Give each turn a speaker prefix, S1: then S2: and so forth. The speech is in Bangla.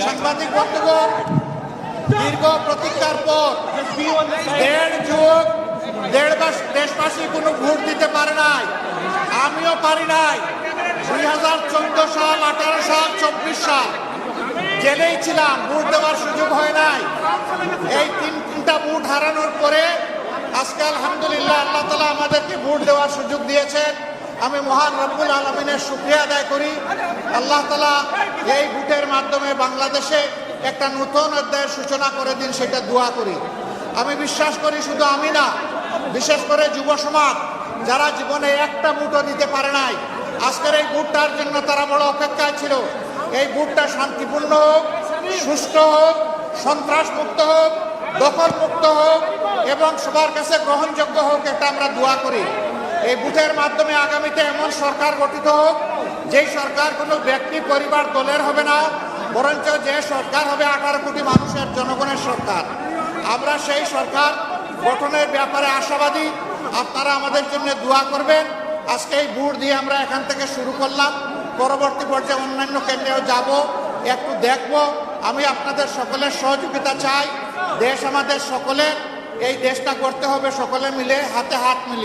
S1: সাংবাদিক বন্ধুগণ, দীর্ঘ প্রতীক্ষার পর দেশবাসী কোনো ভোট দিতে পারে নাই, আমিও পারি নাই। 2014 সাল, 18 সাল, 24 সাল জেলেই ছিলাম, ভোট দেওয়ার সুযোগ হয় নাই। এই তিনটা ভোট হারানোর পরে আজকে আলহামদুলিল্লাহ আল্লাহ তাআলা আমাদেরকে ভোট দেওয়ার সুযোগ দিয়েছেন। আমি মহান রব্বুল আলামিনের শুকরিয়া আদায় করি। আল্লাহ তাআলা এই ভোটের মাধ্যমে বাংলাদেশে একটা নতুন অধ্যায়ের সূচনা করে দিন, সেটা দোয়া করি। আমি বিশ্বাস করি শুধু আমি না, বিশেষ করে যুব সমাজ যারা জীবনে একটা ভোটও দিতে পারে নাই, আজকের এই ভোটটার জন্য তারা বড় অপেক্ষায় ছিল। এই ভোটটা শান্তিপূর্ণ হোক, সুষ্ঠু হোক, সন্ত্রাস মুক্ত হোক, দখল মুক্ত হোক এবং সবার কাছে গ্রহণযোগ্য হোক, এটা আমরা দোয়া করি। এই ভোটের মাধ্যমে আগামীতে এমন সরকার গঠিত হোক, যেই সরকার কোনো ব্যক্তি, পরিবার, দলের হবে না, বরঞ্চ যে সরকার হবে 18 কোটি মানুষের, জনগণের সরকার। আমরা সেই সরকার গঠনের ব্যাপারে আশাবাদী। আপনারা আমাদের জন্য দোয়া করবেন। আজকে এই ভোট দিয়ে আমরা এখান থেকে শুরু করলাম, পরবর্তী পর্যায়ে অন্যান্য কেন্দ্রেও যাব, একটু দেখব। আমি আপনাদের সকলের সহযোগিতা চাই। দেশ আমাদের সকলের, এই দেশটা করতে হবে সকলে মিলে, হাতে হাত মিলিয়ে।